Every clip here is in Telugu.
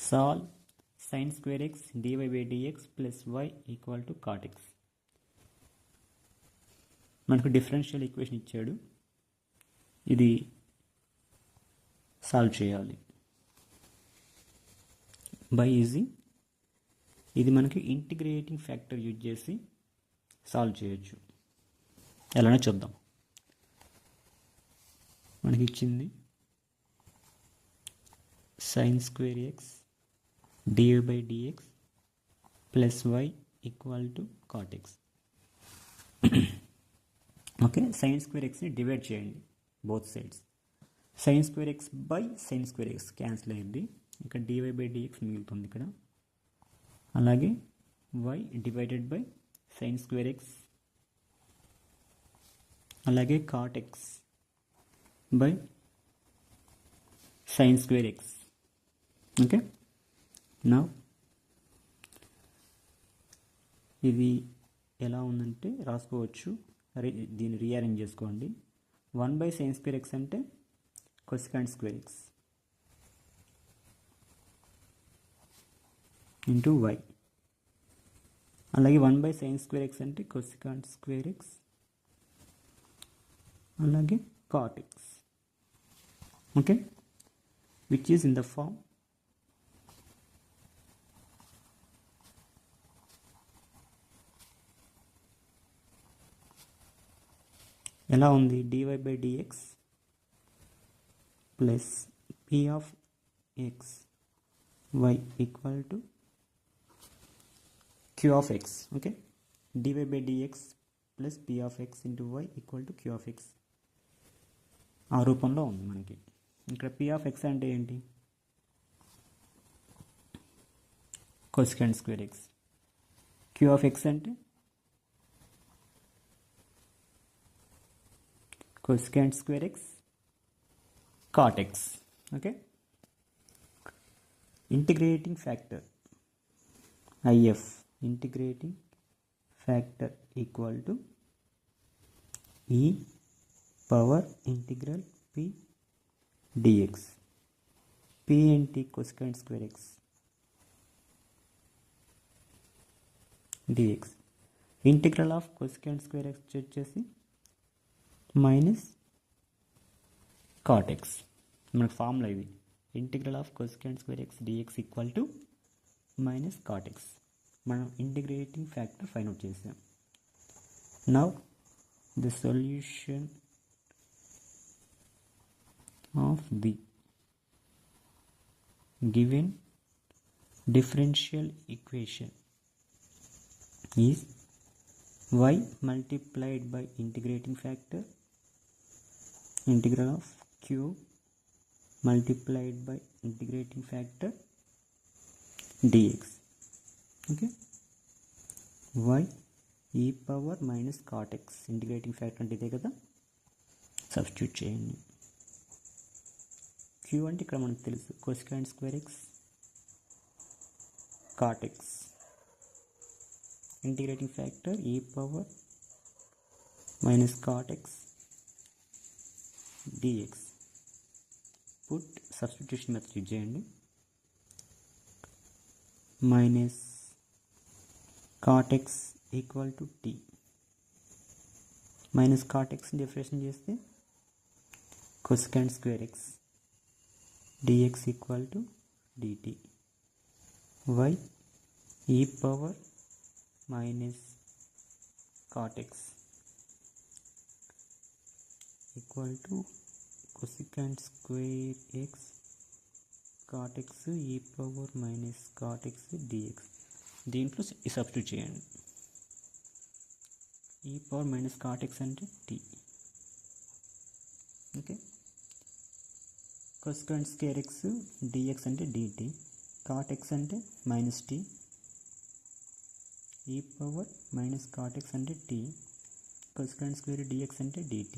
Solve sin square x dy by dx plus y equal to cot x. మనకు డిఫరెన్షియల్ ఈక్వేషన్ ఇచ్చాడు, ఇది సాల్వ్ చేయాలి బై యూజింగ్, ఇది మనకి ఇంటిగ్రేటింగ్ ఫ్యాక్టర్ యూజ్ చేసి సాల్వ్ చేయొచ్చు. ఎలానో చూద్దాం. మనకి ఇచ్చింది sin square x dy by dx plus y equal to cot x. Okay, sin square xని డివైడ్ చేయండి both sides. sin square x by sin square x cancel అయ్యింది, ఇక్కడ dy by dx మిగులుతుంది ఇక్కడ. అలాగే y divided by sin square x, అలాగే cot x by sin square x. Okay, now ఇది ఎలా ఉందంటే రాసుకోవచ్చు, దీన్ని రీఅరేంజ్ చేసుకోండి. 1 బై sin square x అంటే cosecant square x into y, అలాగే 1 బై sin square x అంటే cosecant square x, అలాగే cot x. Okay, which is in the form ఎలా ఉంది, dy by dx plus p of x y equal to q of x. Okay, dy by dx plus p of x into y equal to q of x ఆ రూపంలో ఉంది మనకి. ఇక్కడ p of x అంటే ఏంటి, cosecant square x. q of x అంటే cosecant square x cot x. Okay, integrating factor IF, integrating factor equal to e power integral p dx. p ఏంటి, cosecant square x dx. Integral of cosecant square x వచ్చేసి మైనస్ cot x. మనకు ఫార్ములా ఇది, integral of cosecant square x dx equal to minus cot x. మనం ఇంటిగ్రేటింగ్ ఫ్యాక్టర్ ఫైండ్ అవుట్ చేసాం. Now the solution of the given differential equation is y multiplied by integrating factor integral of q multiplied by integrating factor dx. okay, y e power minus cot x integrating factor అంటే ఇదే కదా, సబ్స్టిట్యూట్ చేయండి. q అంటే ఇక్కడ మనకు తెలుసు cosecant square x cot x, integrating factor e power minus cot x dx. put substitution method use చేయండి. minus cot x equal to t, minus cot x differentiation చేస్తే cosecant square x dx equal to dt. y e power minus cot x equal to cosecant square x cot x e power minus cot x dx. దీంట్లో సబ్స్టిట్యూట్ చేయండి. e power minus cot x అంటే t. Okay, cosecant square x dx అంటే dt, cot x అంటే minus t, e power minus cot x అంటే t, cosecant square dx అంటే dt.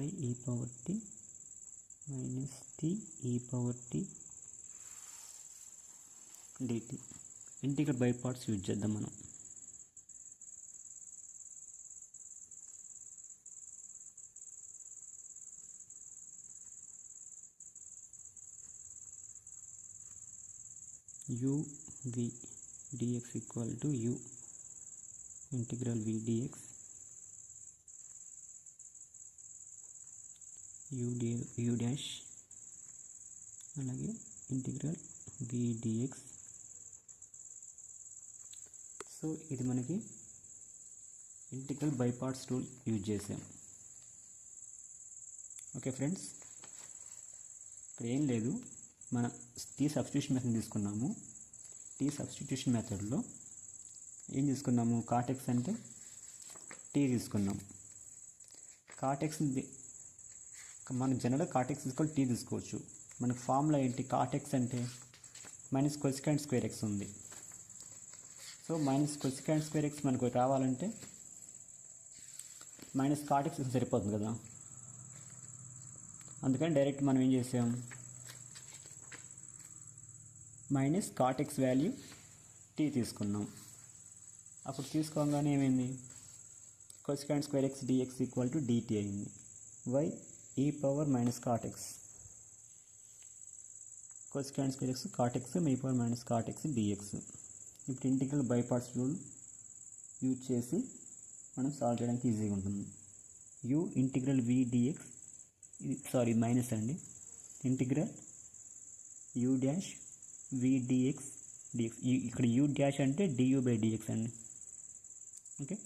y e power t minus t e power t dt. Integral by parts use చేద్దాం మనం. u v dx equal to u integral v dx u dash అలాగే ఇంటిగ్రల్ v dx. సో ఇది మనకి integral by parts rule use చేసాం. ఓకే ఫ్రెండ్స్, ఇక్కడ ఏం లేదు, మన టీ సబ్స్టిట్యూషన్ మెథడ్ తీసుకున్నాము. టీ సబ్స్టిట్యూషన్ మెథడ్లో ఏం తీసుకున్నాము, కాటెక్స్ అంటే టీ తీసుకున్నాం. కాటెక్స్ మనం జనరల్గా కాటెక్స్ తీసుకొని టీ తీసుకోవచ్చు. మనకు ఫార్ములా ఏంటి, కాటెక్స్ అంటే మైనస్ కొసెకండ్ స్క్వేర్ ఎక్స్ ఉంది. So minus cosecant square X మనకు రావాలంటే మైనస్ కాటెక్స్ సరిపోతుంది కదా, అందుకని డైరెక్ట్ మనం ఏం చేసాం, మైనస్ కాటెక్స్ వాల్యూ టీ తీసుకున్నాం. అప్పుడు తీసుకోగానే ఏమైంది, cosecant square x dx equal to dt అయింది. Y e power minus cot x, cosecant square x cot x e power minus cot x dx. ఇప్పుడు integral by parts rule use చేసి మనం సాల్వ్ చేయడానికి ఈజీగా ఉంటుంది. U integral v dx, sorry minus అండి, integral u dash v dx dx. ఇక్కడ యూ డాష్ అంటే డియూ బై డిఎక్స్ అండి. Okay,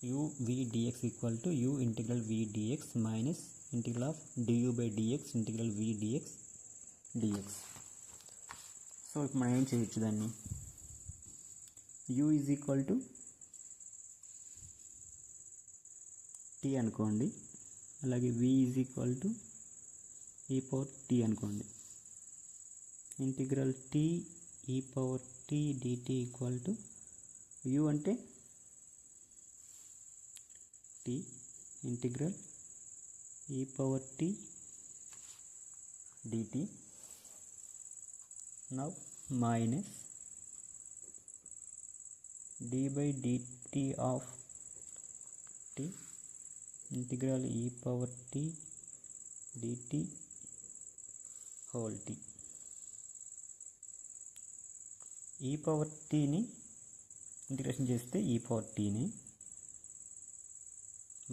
u v dx equal to u integral v dx minus integral of du by dx integral v dx dx. So ఇప్పుడు మనం ఏం చేయొచ్చు, దాన్ని u is equal to t అనుకోండి, అలాగే v is equal to e power t అనుకోండి. Integral t e power t dt equal to u అంటే t integral e power t dt. Now minus d by dt of t integral e power t dt whole t. E power టీని ఇంటిగ్రేషన్ చేస్తే ఈ పవర్ టీని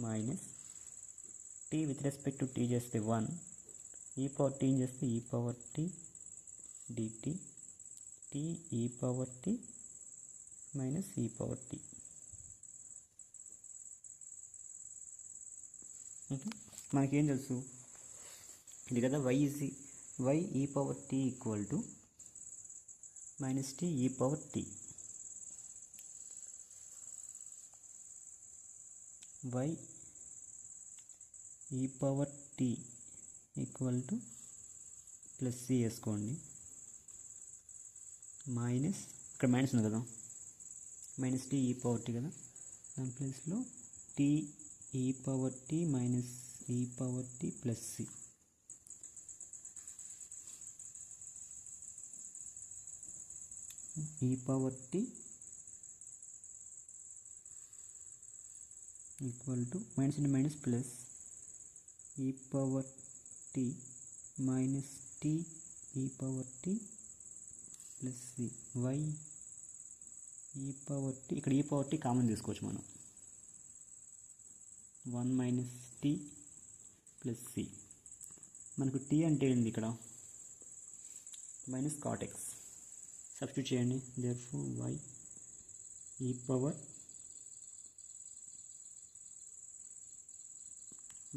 minus tea with respect to t చేస్తే 1, ఈ పవర్ టీని చేస్తే e power t dt, t e power t minus e power t. Okay, మనకేం తెలుసు ఇది కదా, y e power t equal to minus t e power t. Y e power t equal to plus c వేసుకోండి, మైనస్ ఇక్కడ మైనస్ ఉంది కదా, minus t e power t కదా, దాని ప్లేస్లో t e power t minus e power t plus C. ఈ power t equal to minus into minus plus e power t minus t e power t plus c. Y e power t, ఇక్కడ ఈ పవర్ టీ కామన్ తీసుకోవచ్చు మనం, 1 మైనస్ టీ ప్లస్ సి. మనకు టీ అంటే ఏంది, ఇక్కడ మైనస్ కాటెక్స్ సబ్స్టిట్యూట్ చేయండి. Therefore y e power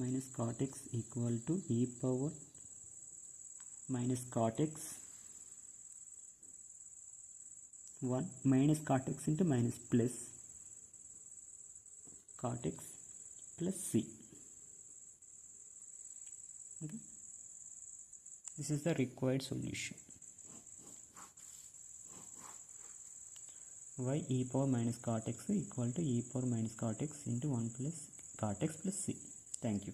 minus cot x equal to e power minus cot x 1 minus cot x into minus plus cot x plus c. Okay, this is the required solution. Y e power minus cot x equal to e power minus cot x into 1 plus cot x plus c. Thank you.